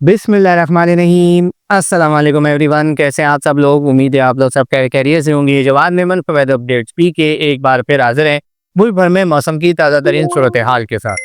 बिस्मिल्लाहिर्रहमानिर्रहीम। अस्सलाम वालेकुम एवरीवन, कैसे हैं आप सब लोग। उम्मीद है आप लोग सब खैरियत से होंगे। जवाद मेमन फवैद अपडेट्स पी के एक बार फिर हाजिर हैं मुल्क भर में मौसम की ताज़ा तरीन सूरत हाल के साथ।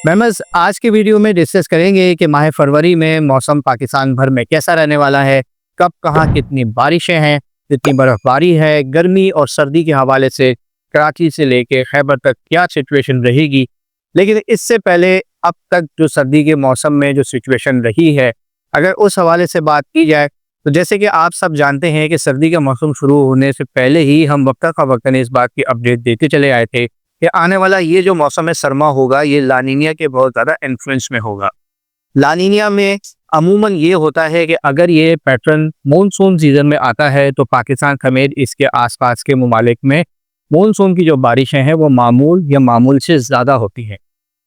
मेमस आज के वीडियो में डिस्कस करेंगे कि माह फरवरी में मौसम पाकिस्तान भर में कैसा रहने वाला है, कब कहाँ कितनी बारिशें हैं, कितनी बर्फबारी है, गर्मी और सर्दी के हवाले से कराची से लेके खैबर तक क्या सिचुएशन रहेगी। लेकिन इससे पहले अब तक जो सर्दी के मौसम में जो सिचुएशन रही है, अगर उस हवाले से बात की जाए तो जैसे कि आप सब जानते हैं कि सर्दी का मौसम शुरू होने से पहले ही हम वक्ता का वक्तन इस बात की अपडेट देते चले आए थे कि आने वाला ये जो मौसम है सरमा होगा, ये लानीनिया के बहुत ज़्यादा इन्फ्लुएंस में होगा। लानीनिया में अमूमन ये होता है कि अगर ये पैटर्न मानसून सीजन में आता है तो पाकिस्तान समेत इसके आसपास के ममालिक में मानसून की जो बारिशें हैं वो मामूल या मामूल से ज़्यादा होती हैं।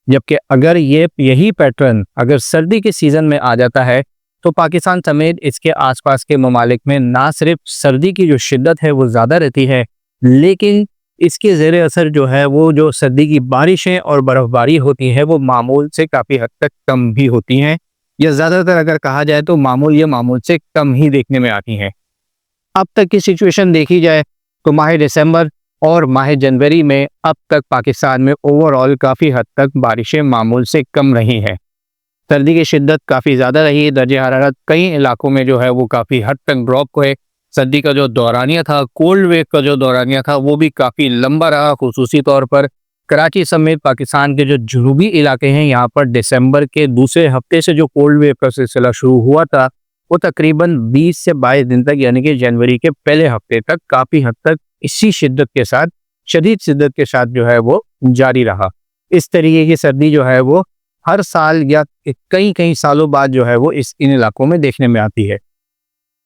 जबकि अगर यही पैटर्न अगर सर्दी के सीज़न में आ जाता है तो पाकिस्तान समेत इसके आसपास के ममालिक में ना सिर्फ सर्दी की जो शिद्दत है वो ज़्यादा रहती है, लेकिन इसके ज़ेर असर जो है वो जो सर्दी की बारिशें और बर्फ़बारी होती है वो मामूल से काफ़ी हद तक कम भी होती हैं, या ज़्यादातर अगर कहा जाए तो मामूल या मामूल से कम ही देखने में आती हैं। अब तक की सिचुएशन देखी जाए तो माह दिसंबर और माह जनवरी में अब तक पाकिस्तान में ओवरऑल काफ़ी हद तक बारिशें मामूल से कम रही हैं। सर्दी की शिद्दत काफ़ी ज़्यादा रही, दर्जे हरारत कई इलाकों में जो है वो काफ़ी हद तक ड्रॉप हुए। सर्दी का जो दौरानिया था, कोल्ड वेव का जो दौरानिया था वो भी काफ़ी लंबा रहा। खुसूसी तौर पर कराची समेत पाकिस्तान के जो जनूबी इलाके हैं, यहाँ पर दिसंबर के दूसरे हफ्ते से जो कोल्ड वेव का सिलसिला शुरू हुआ था वो तकरीबन 20 से 22 दिन तक, यानी कि जनवरी के पहले हफ्ते तक काफ़ी हद तक इसी शिद्दत के साथ, शदीद शिद्दत के साथ जो है वो जारी रहा। इस तरीके की सर्दी जो है वो हर साल या कई कई सालों बाद जो है वो इन इलाकों में देखने में आती है।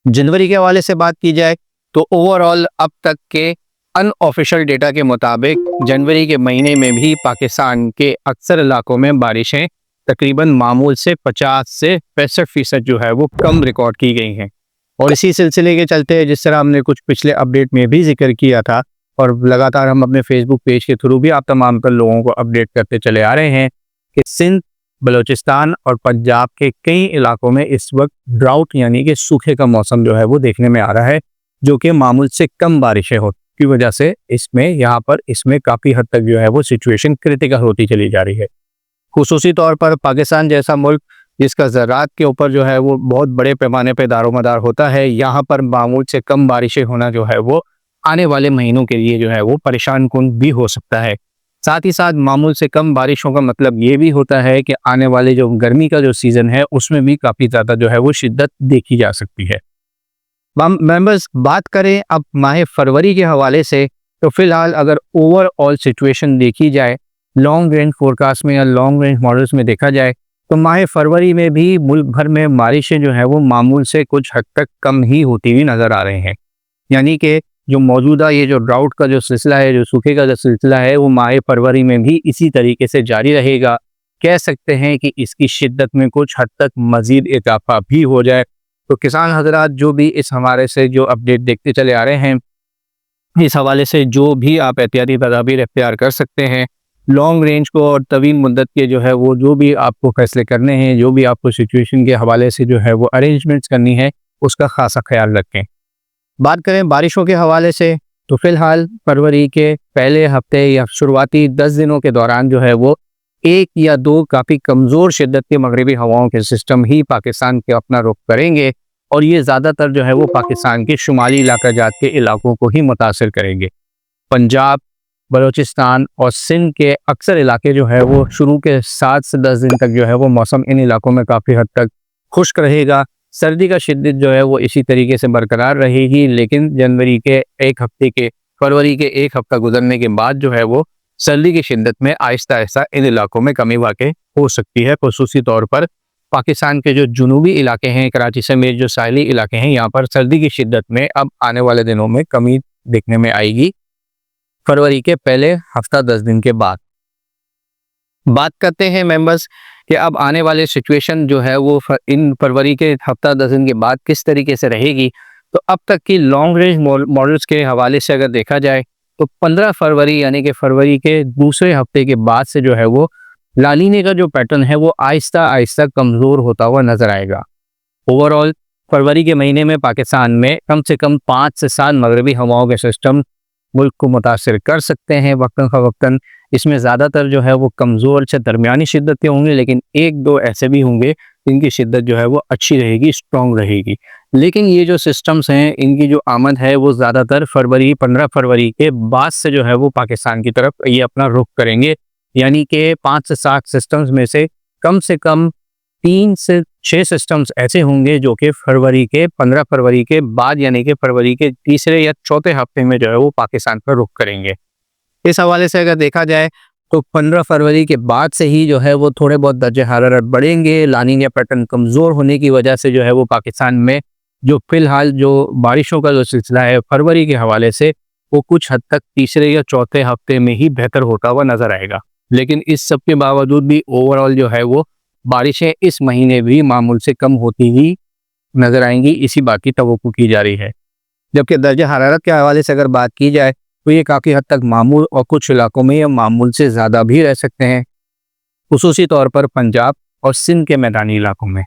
जनवरी के हवाले से बात की जाए तो ओवरऑल अब तक के अनऑफिशियल डेटा के मुताबिक जनवरी के महीने में भी पाकिस्तान के अक्सर इलाकों में बारिशें तकरीबन मामूल से 50 से 65% जो है वो कम रिकॉर्ड की गई हैं। और इसी सिलसिले के चलते जिस तरह हमने कुछ पिछले अपडेट में भी जिक्र किया था और लगातार हम अपने फेसबुक पेज के थ्रू भी आप तमाम तर लोगों को अपडेट करते चले आ रहे हैं कि सिंध, बलूचिस्तान और पंजाब के कई इलाकों में इस वक्त ड्राउट यानी कि सूखे का मौसम जो है वो देखने में आ रहा है, जो कि मामूल से कम बारिशें होने की वजह से इसमें काफ़ी हद तक जो है वो सिचुएशन क्रिटिकल होती चली जा रही है। खुसूसी तौर पर पाकिस्तान जैसा मुल्क जिसका ज़राअत के ऊपर जो है वो बहुत बड़े पैमाने पर दारोमदार होता है, यहाँ पर मामूल से कम बारिशें होना जो है वो आने वाले महीनों के लिए जो है वो परेशान कुन भी हो सकता है। साथ ही साथ मामूल से कम बारिशों का मतलब ये भी होता है कि आने वाले जो गर्मी का जो सीज़न है उसमें भी काफ़ी ज़्यादा जो है वो शिद्दत देखी जा सकती है। मेंबर्स, बात करें अब माह फरवरी के हवाले से तो फिलहाल अगर ओवरऑल सिचुएशन देखी जाए, लॉन्ग रेंज फोरकास्ट में या लॉन्ग रेंज मॉडल्स में देखा जाए तो माह फरवरी में भी मुल्क भर में बारिशें जो है वो मामूल से कुछ हद तक कम ही होती हुई नज़र आ रहे हैं। यानी कि जो मौजूदा ये जो ड्राउट का जो सिलसिला है, जो सूखे का जो सिलसिला है, वो माह फरवरी में भी इसी तरीके से जारी रहेगा। कह सकते हैं कि इसकी शिद्दत में कुछ हद तक मज़ीद इजाफा भी हो जाए। तो किसान हजरात जो भी इस हवाले से जो अपडेट देखते चले आ रहे हैं, इस हवाले से जो भी आप एहतियाती तदाबीर इख्तियार कर सकते हैं, लॉन्ग रेंज को और तवील मुद्दत के जो है वो जो भी आपको फैसले करने हैं, जो भी आपको सिचुएशन के हवाले से जो है वो अरेंजमेंट्स करनी है, उसका खासा ख्याल रखें। बात करें बारिशों के हवाले से तो फिलहाल फरवरी के पहले हफ्ते या शुरुआती 10 दिनों के दौरान जो है वो 1 या 2 काफ़ी कमज़ोर शिद्दत के मगरबी हवाओं के सिस्टम ही पाकिस्तान के अपना रुख करेंगे और ये ज़्यादातर जो है वो पाकिस्तान के शुमाली इलाका जात के इलाकों को ही मुतासिर करेंगे। पंजाब, बलूचिस्तान और सिंध के अक्सर इलाके जो है वो शुरू के 7 से 10 दिन तक जो है वो मौसम इन इलाकों में काफ़ी हद तक खुश्क रहेगा। सर्दी का शिद्दत जो है वो इसी तरीके से बरकरार रहेगी, लेकिन फरवरी के एक हफ्ता गुजरने के बाद जो है वो सर्दी की शिद्दत में आहिस्ता आहिस्ता इन इलाकों में कमी वाक़ई हो सकती है। खुसूसी तौर पर पाकिस्तान के जो जुनूबी इलाके हैं, कराची समेत जो साहिली इलाके हैं, यहाँ पर सर्दी की शिद्दत में अब आने वाले दिनों में कमी देखने में आएगी फरवरी के पहले हफ्ता 10 दिन के बाद। बात करते हैं मेंबर्स कि अब आने वाले सिचुएशन जो है वो इन फरवरी के हफ्ता 10 दिन के बाद किस तरीके से रहेगी। तो अब तक की लॉन्ग रेंज मॉडल्स के हवाले से अगर देखा जाए तो 15 फरवरी यानी कि फरवरी के दूसरे हफ्ते के बाद से जो है वो लानीने का जो पैटर्न है वो आहिस्ता आहिस्ता कमज़ोर होता हुआ नजर आएगा। ओवरऑल फरवरी के महीने में पाकिस्तान में कम से कम 5 से 7 मगरबी हवाओं के सिस्टम मुल्क को मुतासर कर सकते हैं वक्तन फ़वक्तन। इसमें ज़्यादातर जो है वो कमज़ोर से दरमियानी शिद्दत के होंगे, लेकिन एक दो ऐसे भी होंगे जिनकी शिद्दत जो है वो अच्छी रहेगी, स्ट्रॉन्ग रहेगी। लेकिन ये जो सिस्टम्स हैं इनकी जो आमद है वो ज़्यादातर 15 फरवरी के बाद से जो है वो पाकिस्तान की तरफ ये अपना रुख करेंगे। यानी कि 5 से 7 सिस्टम्स में से कम 3 से 6 सिस्टम्स ऐसे होंगे जो कि 15 फरवरी के बाद यानी कि फरवरी के तीसरे या चौथे हफ्ते में जो है वो पाकिस्तान पर रुख करेंगे। इस हवाले से अगर देखा जाए तो 15 फरवरी के बाद से ही जो है वो थोड़े बहुत दर्जे हरारत बढ़ेंगे। लानीना पैटर्न कमज़ोर होने की वजह से जो है वो पाकिस्तान में जो फिलहाल जो बारिशों का जो सिलसिला है फरवरी के हवाले से वो कुछ हद तक तीसरे या चौथे हफ्ते में ही बेहतर होता हुआ नजर आएगा। लेकिन इस सब के बावजूद भी ओवरऑल जो है वो बारिशें इस महीने भी मामूल से कम होती ही नजर आएंगी, इसी बात की तवक्कुह की जा रही है। जबकि दर्जा हरारत के हवाले से अगर बात की जाए तो ये काफ़ी हद तक मामूल और कुछ इलाकों में ये मामूल से ज़्यादा भी रह सकते हैं, खुसूसी तौर पर पंजाब और सिंध के मैदानी इलाकों में।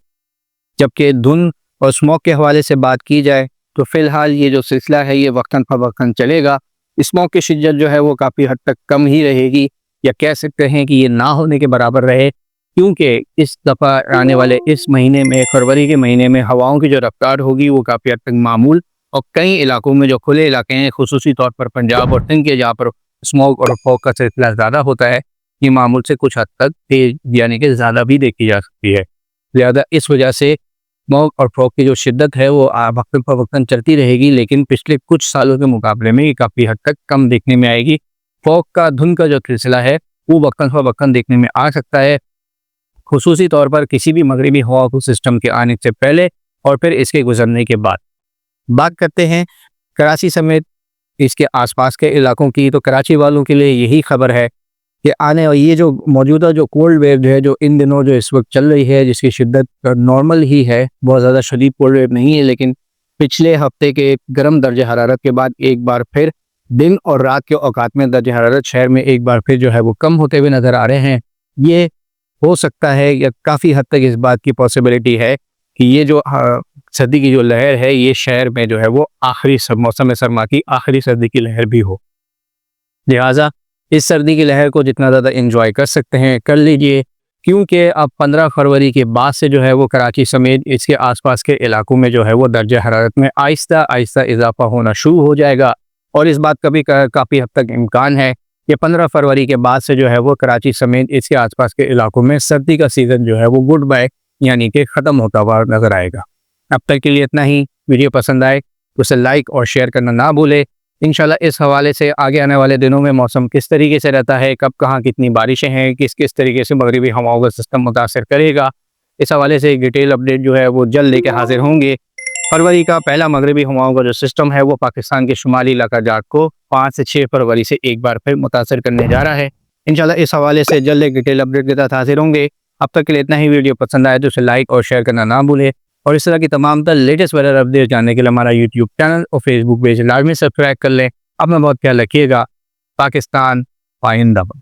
जबकि धुंध और स्मॉग के हवाले से बात की जाए तो फिलहाल ये जो सिलसिला है ये वक्तन फ़वक्तन चलेगा। स्मॉग की शिद्दत जो है वो काफ़ी हद तक कम ही रहेगी, या कह सकते हैं कि ये ना होने के बराबर रहे, क्योंकि इस दफ़ा आने वाले इस महीने में फरवरी के महीने में हवाओं की जो रफ्तार होगी वो काफ़ी हद तक मामूल, और कई इलाकों में जो खुले इलाके हैं खुसूसी तौर पर पंजाब और सिंध के जहाँ पर स्मॉग और फॉग का सिलसिला ज़्यादा होता है, ये मामूल से कुछ हद तक तेज यानी कि ज़्यादा भी देखी जा सकती है। लिहाजा इस वजह से स्मॉग और फॉग की जो शिद्दत है वो वक्तन फ़वक्तन चलती रहेगी, लेकिन पिछले कुछ सालों के मुकाबले में ये काफ़ी हद तक कम देखने में आएगी। फॉग का धुंध का जो सिलसिला है वो वक्तन फ़वक्तन देखने में आ सकता है, खुसूसी तौर पर किसी भी मगरबी हवा को सिस्टम के आने से पहले और फिर इसके गुजरने के बाद। बात करते हैं कराची समेत इसके आसपास के इलाकों की, तो कराची वालों के लिए यही खबर है कि आने और ये जो मौजूदा जो कोल्ड वेव जो है जो इन दिनों जो इस वक्त चल रही है, जिसकी शिद्दत नॉर्मल ही है, बहुत ज़्यादा शदीद कोल्ड वेव नहीं है, लेकिन पिछले हफ्ते के गर्म दर्जे हरारत के बाद एक बार फिर दिन और रात के औकात में दर्जे हरारत शहर में एक बार फिर जो है वो कम होते हुए नज़र आ रहे हैं। ये हो सकता है या काफ़ी हद तक इस बात की पॉसिबिलिटी है कि ये जो सर्दी की जो लहर है ये शहर में जो है वो आखिरी मौसम सरमा की आखिरी सर्दी की लहर भी हो। लिहाजा इस सर्दी की लहर को जितना ज़्यादा एंजॉय कर सकते हैं कर लीजिए, क्योंकि अब 15 फरवरी के बाद से जो है वो कराची समेत इसके आसपास के इलाकों में जो है वो दर्जा हरारत में आहिस्ता आहिस्ता इजाफा होना शुरू हो जाएगा। और इस बात का भी काफ़ी हद तक इम्कान है कि 15 फरवरी के बाद से जो है वो कराची समेत इसके आसपास के इलाकों में सर्दी का सीज़न जो है वो गुड बाय यानी कि ख़त्म होता हुआ नज़र आएगा। अब तक के लिए इतना ही। वीडियो पसंद आए तो उसे लाइक और शेयर करना ना भूले। इंशाल्लाह इस हवाले से आगे आने वाले दिनों में मौसम किस तरीके से रहता है, कब कहाँ कितनी बारिशें हैं, किस किस तरीके से मगरबी हवाओं का सिस्टम मुतासर करेगा, इस हवाले से एक डिटेल अपडेट जो है वो जल्द लेके हाजिर होंगे। फरवरी का पहला मगरबी हवाओं का जो सिस्टम है वो पाकिस्तान के शुमाली इलाका जाट को 5 से 6 फरवरी से एक बार फिर मुतासर करने जा रहा है। इंशाल्लाह इस हवाले से जल्द एक डिटेल अपडेट के साथ हाजिर होंगे। अब तक के लिए इतना ही। वीडियो पसंद आए तो उसे लाइक और शेयर करना ना भूलें, और इस तरह की तमाम लेटेस्ट वेदर अपडेट जानने के लिए हमारा यूट्यूब चैनल और फेसबुक पेज लाजमी सब्सक्राइब कर लें। अपना बहुत ख्याल रखिएगा। पाकिस्तान पाइंदाबाद।